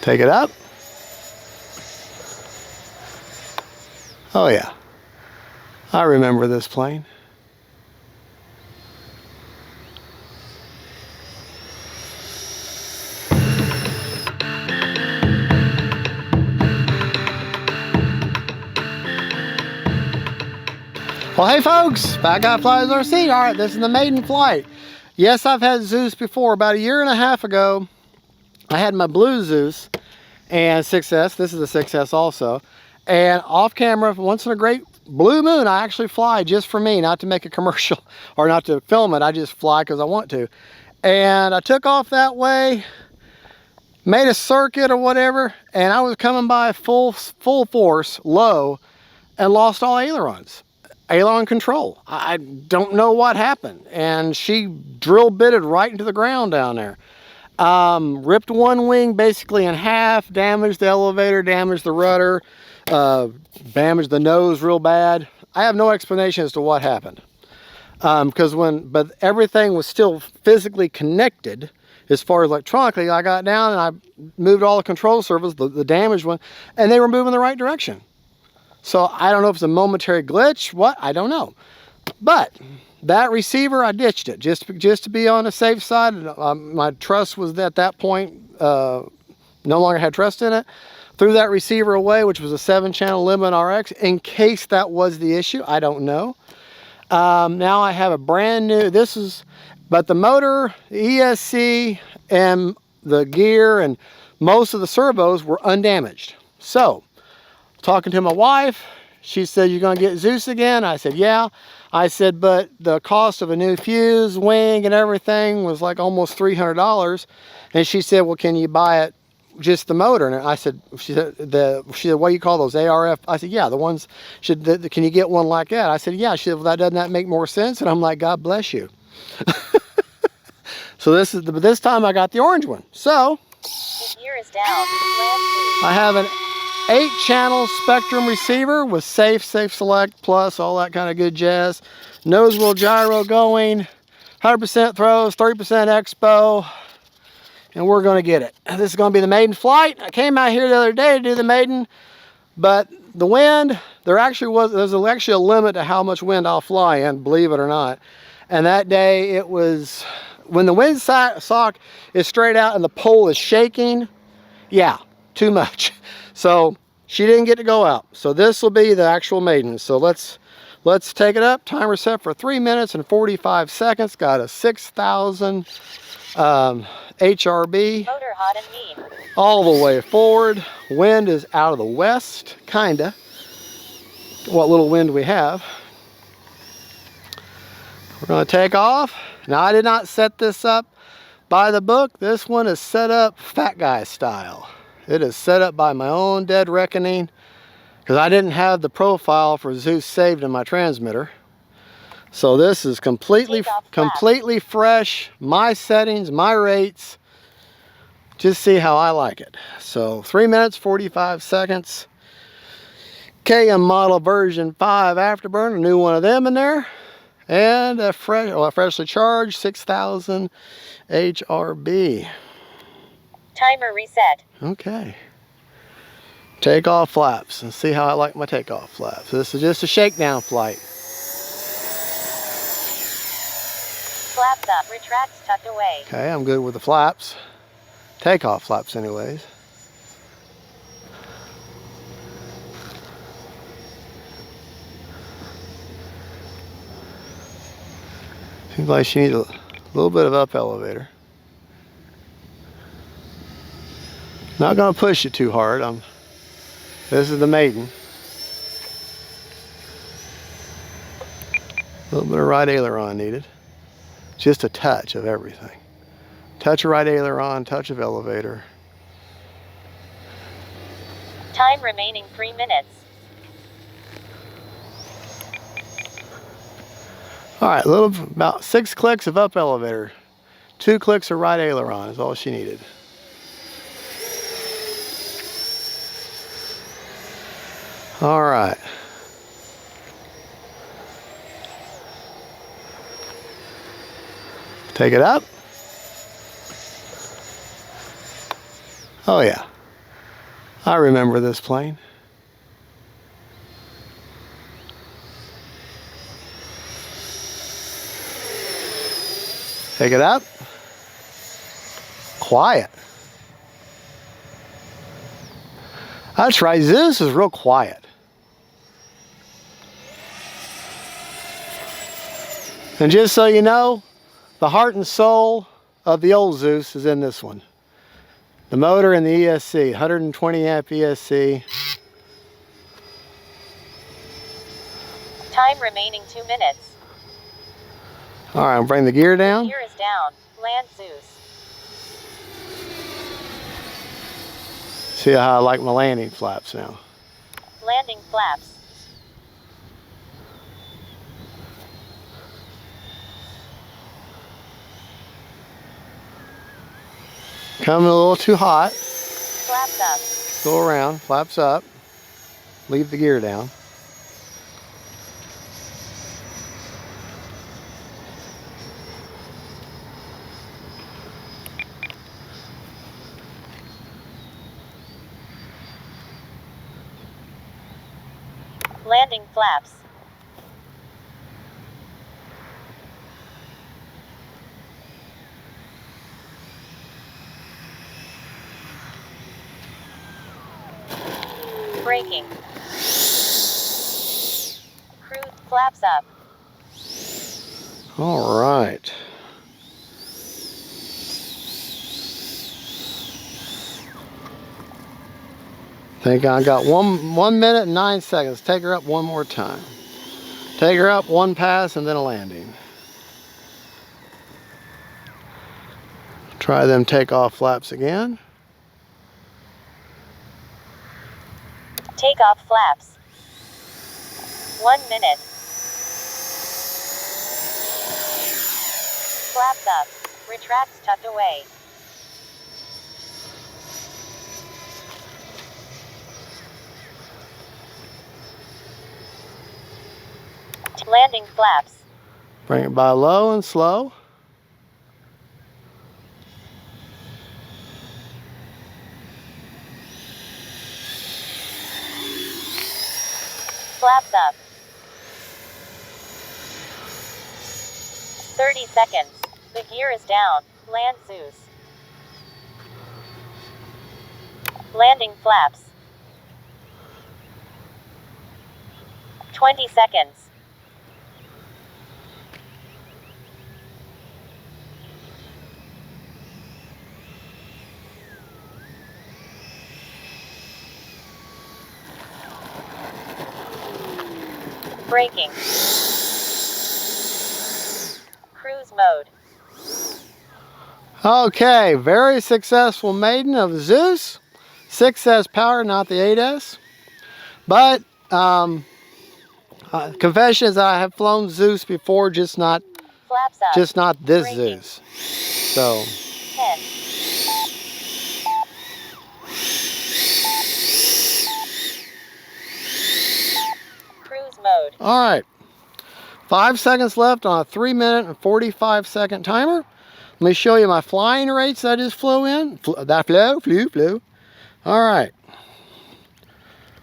Take it up. Oh yeah, I remember this plane. Well, hey folks, Fat Guy Flies RC. All right, this is the maiden flight. Yes, I've had Zeus before. About a year and a half ago, I had my blue Zeus and 6S. This is a 6S also. And off camera, once in a great blue moon, I actually fly just for me, not to make a commercial or not to film it. I just fly because I want to. And I took off that way, made a circuit or whatever, and I was coming by full force, low, and lost all ailerons. Aileron control. I don't know what happened, and she drill bitted right into the ground down there. Ripped one wing basically in half, damaged the elevator, damaged the rudder, damaged the nose real bad. I have no explanation as to what happened, but everything was still physically connected as far as electronically. I got down and I moved all the control surfaces, the damaged one, and they were moving the right direction. So I don't know if it's a momentary glitch, what, I don't know. But that receiver, I ditched it just to be on the safe side. My trust was at that point, no longer had trust in it. Threw that receiver away, which was a 7-channel Limit RX, in case that was the issue, I don't know. Now I have a brand new, but the motor, the ESC, and the gear, and most of the servos were undamaged. So, talking to my wife, she said, "You're gonna get Zeus again?" I said, "Yeah." I said, "But the cost of a new fuse, wing, and everything was like almost $300. And she said, "Well, can you buy it, just the motor?" And I said, she said, "What do you call those, ARF?" I said, "Yeah, the ones." She said, "Can you get one like that?" I said, "Yeah." She said, "Well, doesn't that make more sense?" And I'm like, "God bless you." So this time I got the orange one. So gear is down. I have an 8-channel Spectrum receiver with safe select plus all that kind of good jazz. Nose wheel gyro going, 100% throws, 30% expo, and we're going to get it. This is going to be the maiden flight. I came out here the other day to do the maiden, but the wind, there's actually a limit to how much wind I'll fly in, believe it or not. And that day it was, when the wind sock is straight out and the pole is shaking, yeah, too much. So she didn't get to go out. So this will be the actual maiden. So let's take it up. Timer set for 3 minutes and 45 seconds. Got a 6,000 HRB. Motor hot and mean. All the way forward. Wind is out of the west, kinda. What little wind we have. We're gonna take off. Now I did not set this up by the book. This one is set up Fat Guy style. It is set up by my own dead reckoning because I didn't have the profile for Zeus saved in my transmitter. So this is completely fresh, my settings, my rates. Just see how I like it. So 3 minutes, 45 seconds. KM model version 5 afterburner, a new one of them in there. And a freshly charged 6,000 HRB. Timer reset. Okay. Takeoff flaps. And see how I like my takeoff flaps. This is just a shakedown flight. Flaps up, retracts tucked away. Okay, I'm good with the flaps. Takeoff flaps anyways. Seems like she needs a little bit of up elevator. Not gonna push it too hard. This is the maiden. A little bit of right aileron needed. Just a touch of everything. Touch of right aileron, touch of elevator. Time remaining 3 minutes. All right, about 6 clicks of up elevator. 2 clicks of right aileron is all she needed. All right. Take it up. Oh yeah, I remember this plane. Take it up. Quiet. That's right, Zeus is real quiet. And just so you know, the heart and soul of the old Zeus is in this one. The motor and the ESC, 120 amp ESC. Time remaining 2 minutes. All right, I'll bring the gear down. Gear is down. Land Zeus. See how I like my landing flaps now. Landing flaps. Coming a little too hot. Flaps up. Go around, flaps up. Leave the gear down. Landing flaps. Braking. Cruise flaps up. All right. Think I got 1 minute and 9 seconds. Take her up one more time. Take her up, one pass, and then a landing. Try them takeoff flaps again. Takeoff flaps. 1 minute. Flaps up. Retracts tucked away. Landing flaps. Bring it by low and slow. Flaps up. 30 seconds. The gear is down. Land Zeus. Landing flaps. 20 seconds. Braking. Cruise mode. Okay, very successful maiden of Zeus. 6S power, not the 8S. But confession is that I have flown Zeus before, just not Flaps up. this Braking. Zeus. So 10. Cruise mode. all right. 5 seconds left on a 3 minute and 45 second timer. Let me show you my flying rates that I just flew in. Flew. All right.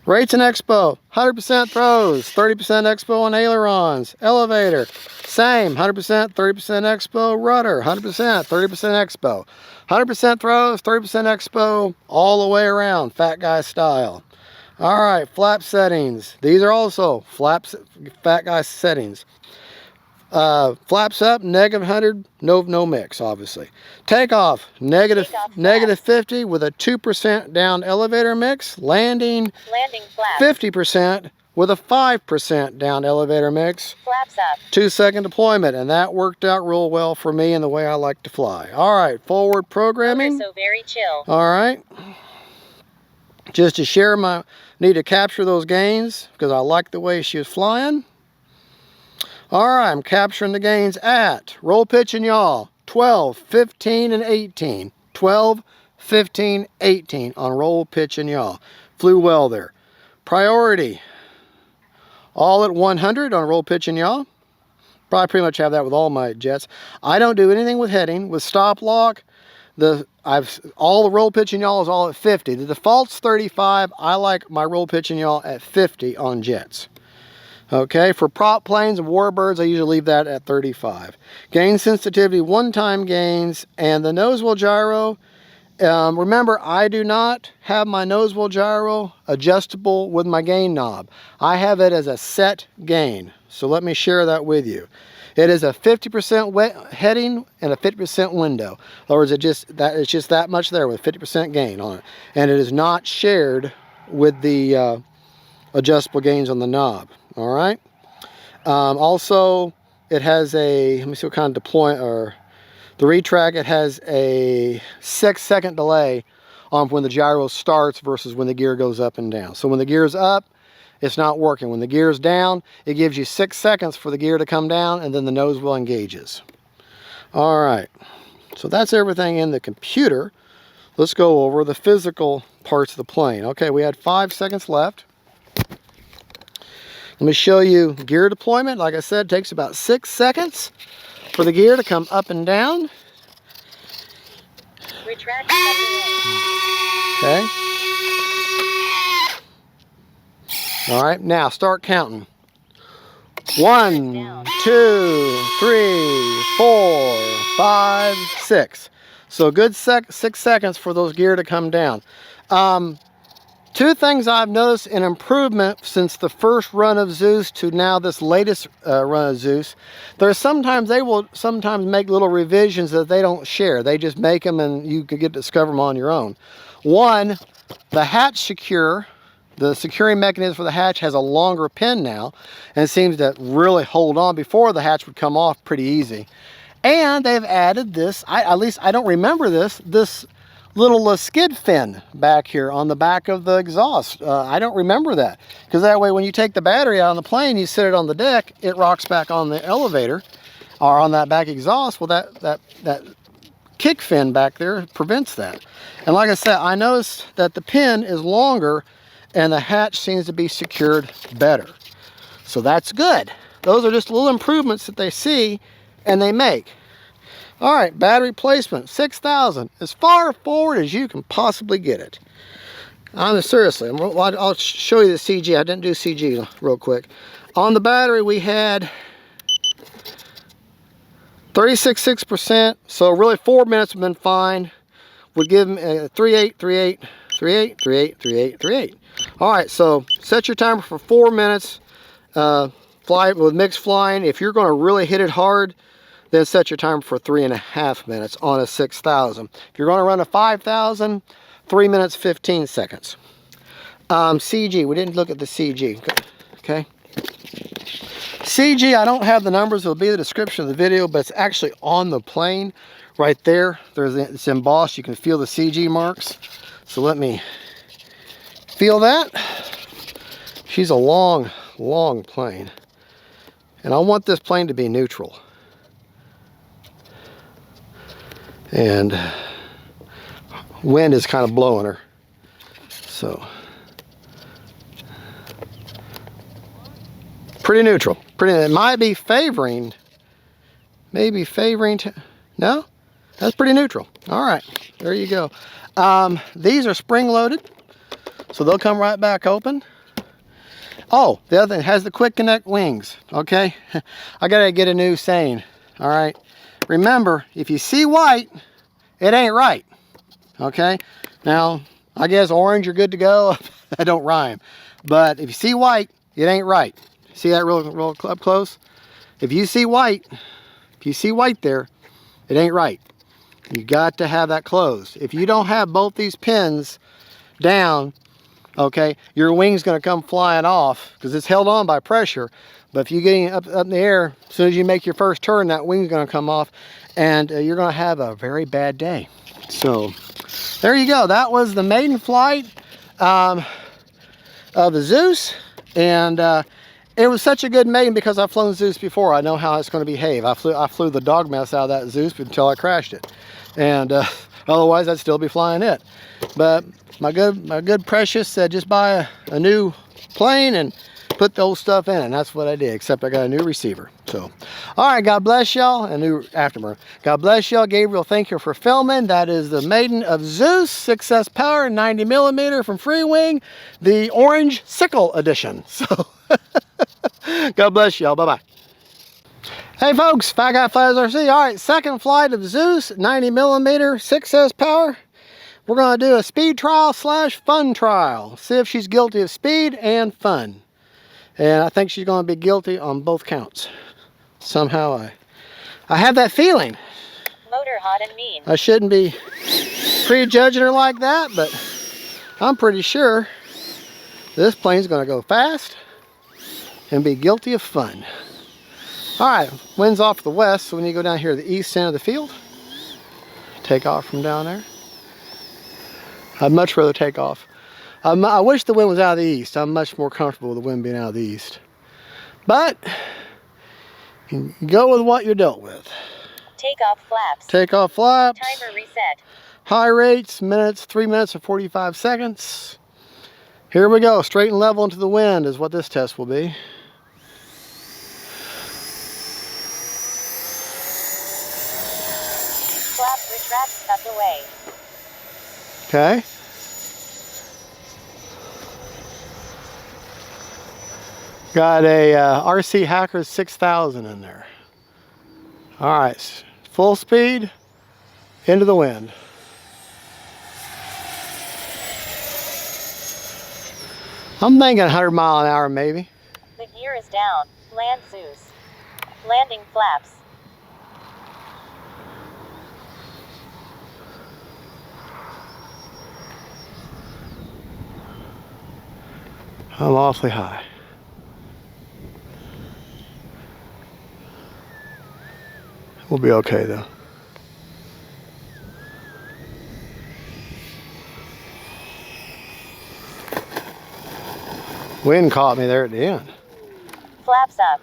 Rates in expo, 100% throws, 30% expo on ailerons. Elevator, same, 100%, 30% expo. Rudder, 100%, 30% expo. 100% throws, 30% expo, all the way around, fat guy style. All right, flap settings. These are also fat guy settings. Flaps up, -100, no mix, obviously. Takeoff, negative 50 with a 2% down elevator mix. Landing flaps. 50% with a 5% down elevator mix. Flaps up. 2 second deployment, and that worked out real well for me and the way I like to fly. All right, forward programming. So very chill. All right. Just to share need to capture those gains because I like the way she was flying. All right, I'm capturing the gains at roll, pitch, and yaw, 12, 15, and 18. 12, 15, 18 on roll, pitch, and yaw. Flew well there. Priority, all at 100 on roll, pitch, and yaw. Probably pretty much have that with all my jets. I don't do anything with heading. With stop lock, all the roll pitch and yaw is all at 50. The default's 35. I like my roll pitch and yaw at 50 on jets. Okay, for prop planes and warbirds, I usually leave that at 35. Gain sensitivity, one-time gains, and the nose wheel gyro. Remember, I do not have my nose wheel gyro adjustable with my gain knob. I have it as a set gain. So let me share that with you. It is a 50% heading and a 50% window. In other words, it's just that much there with 50% gain on it. And it is not shared with the adjustable gains on the knob. All right. Also, it has a, let me see what kind of deployment, or the retract, it has a 6-second delay on when the gyro starts versus when the gear goes up and down. So when the gear's up, it's not working. When the gear's down, it gives you 6 seconds for the gear to come down, and then the nose wheel engages. All right. So that's everything in the computer. Let's go over the physical parts of the plane. Okay, we had 5 seconds left. Let me show you gear deployment. Like I said, it takes about 6 seconds for the gear to come up and down. Retract. Okay. All right, now start counting. 1, 2, 3, 4, 5, 6. So a good 6 seconds for those gear to come down. Two things I've noticed an improvement since the first run of Zeus to now this latest run of Zeus. They will sometimes make little revisions that they don't share. They just make them and you can discover them on your own. One, the hatch secure, the securing mechanism for the hatch has a longer pin now and seems to really hold on. Before, the hatch would come off pretty easy. And they've added this, at least I don't remember this little skid fin back here on the back of the exhaust. I don't remember that, because that way when you take the battery out on the plane, you sit it on the deck, it rocks back on the elevator or on that back exhaust. Well, that kick fin back there prevents that. And like I said, I noticed that the pin is longer and the hatch seems to be secured better. So that's good. Those are just little improvements that they see and they make. All right, battery placement, 6,000, as far forward as you can possibly get it. Seriously, I'll show you the CG. I didn't do CG real quick. On the battery, we had 36.6%, so really 4 minutes have been fine. We'd give them 3.8, 3.8, 3.8, 3.8, 3.8, 3.8. All right, so set your timer for 4 minutes. Fly with mixed flying. If you're going to really hit it hard, then set your timer for 3.5 minutes on a 6,000. If you're going to run a 5,000, 3 minutes, 15 seconds. CG, we didn't look at the CG, okay? CG, I don't have the numbers. It'll be the description of the video, but it's actually on the plane right there. It's embossed. You can feel the CG marks. So let me feel that. She's a long, long plane. And I want this plane to be neutral. And wind is kind of blowing her. So pretty neutral. It might be favoring, no, that's pretty neutral. All right, there you go. These are spring loaded, so they'll come right back open. Oh, the other thing, has the quick connect wings. Okay, I gotta get a new saying. All right, remember, if you see white, it ain't right. Okay, now I guess orange, you're good to go. I don't rhyme, but if you see white, it ain't right. See that real up close? If you see white there, it ain't right. You got to have that closed. If you don't have both these pins down, okay, your wing's gonna come flying off because it's held on by pressure. But if you get up in the air, as soon as you make your first turn, that wing's gonna come off and you're gonna have a very bad day. So there you go. That was the maiden flight of the Zeus. And it was such a good maiden because I've flown Zeus before. I know how it's going to behave. I flew the dog mess out of that Zeus until I crashed it, and otherwise I'd still be flying it. But my good precious said just buy a new plane and put the old stuff in, and that's what I did, except I got a new receiver. So, all right, God bless y'all. A new afterburner. God bless y'all. Gabriel, thank you for filming. That is the Maiden of Zeus 6S Power 90mm from FREEWING, the orange sickle edition. So, God bless y'all. Bye-bye. Hey folks, Fat Guy Flies RC. All right, second flight of Zeus 90mm 6S Power. We're going to do a speed trial / fun trial. See if she's guilty of speed and fun. And I think she's going to be guilty on both counts. Somehow I have that feeling. Motor hot and mean. I shouldn't be prejudging her like that, but I'm pretty sure this plane's going to go fast and be guilty of fun. All right, wind's off to the west, so when you go down here to the east end of the field, take off from down there. I'd much rather take off. I wish the wind was out of the east. I'm much more comfortable with the wind being out of the east. But, you go with what you're dealt with. Take off flaps. Take off flaps. Timer reset. High rates, minutes, 3 minutes and 45 seconds. Here we go, straight and level into the wind is what this test will be. Flaps retract tucked away. Okay. Got a RC Hacker 6000 in there. All right, full speed into the wind. I'm thinking 100 mile an hour maybe. The gear is down. Land Zeus. Landing flaps. I'm awfully high. We'll be okay though. Wind caught me there at the end. Flaps up.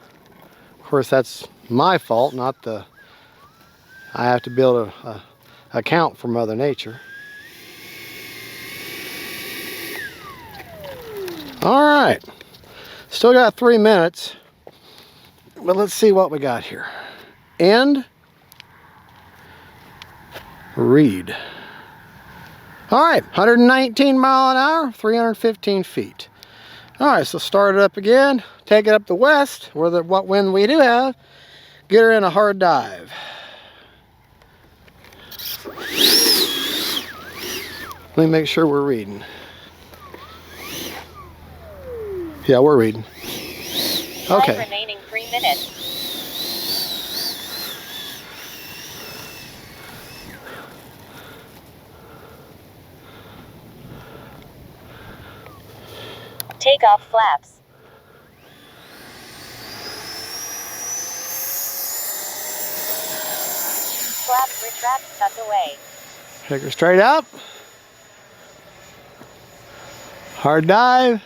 Of course, that's my fault, not the... I have to be able to account for Mother Nature. All right, still got 3 minutes, but let's see what we got here. End, read. All right, 119 mile an hour, 315 feet. All right, so start it up again, take it up the west, where what wind we do have, get her in a hard dive. Let me make sure we're reading. Yeah, we're reading. Okay. Time remaining 3 minutes. Take off flaps. Flaps retract tucked away. Take her straight up. Hard dive.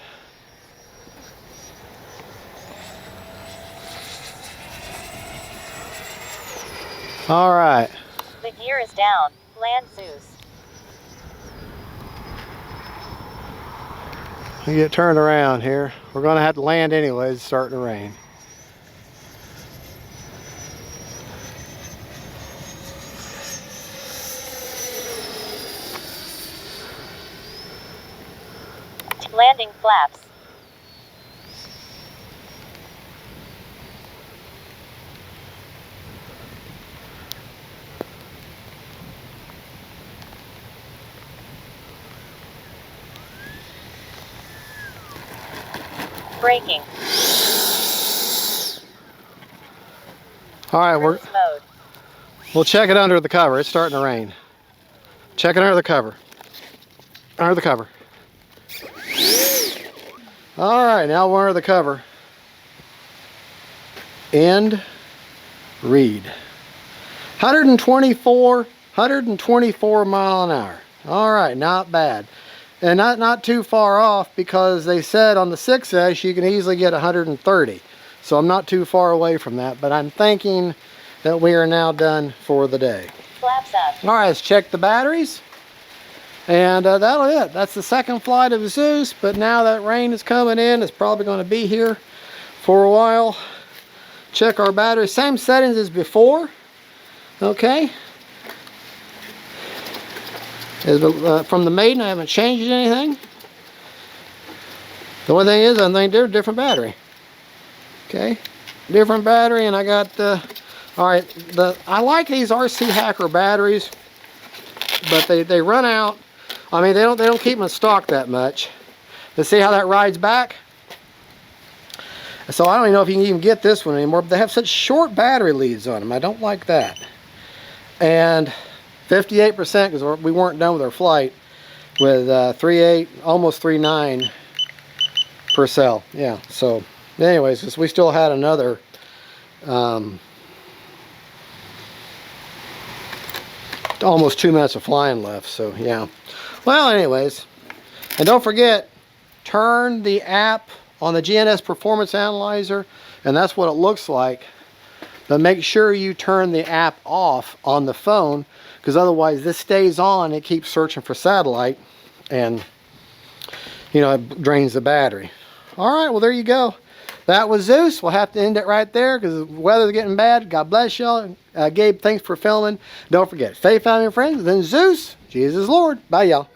All right. The gear is down. Land Zeus. We get turned around here. We're going to have to land anyways. It's starting to rain. Landing flaps. Braking. All right, Cruise mode. we'll check it under the cover. It's starting to rain. Check it under the cover. Under the cover. All right, now we're under the cover. End, read. 124 mile an hour. All right, not bad. And not too far off, because they said on the 6S you can easily get 130. So I'm not too far away from that, but I'm thinking that we are now done for the day. Flaps up. All right, let's check the batteries. And that'll it. That's the second flight of Zeus, but now that rain is coming in, it's probably going to be here for a while. Check our battery, same settings as before. Okay. From the Maiden, I haven't changed anything. The only thing is, I think they're a different battery. Okay, different battery, and I got all right. I like these RC Hacker batteries, but they run out. I mean, they don't keep them in stock that much. Let's see how that rides back. So I don't even know if you can even get this one anymore. But they have such short battery leads on them. I don't like that. And 58% because we weren't done with our flight with 3.8, almost 3.9 per cell. Yeah. So, anyways, because we still had another almost 2 minutes of flying left. So yeah. Well, anyways, and don't forget, turn the app on the GNS Performance Analyzer, and that's what it looks like. But make sure you turn the app off on the phone, because otherwise this stays on. It keeps searching for satellite, and you know, it drains the battery. All right, well, there you go. That was Zeus. We'll have to end it right there because the weather's getting bad. God bless y'all. Gabe, thanks for filming. Don't forget, faith, family, and friends. Then Zeus, Jesus Lord. Bye, y'all.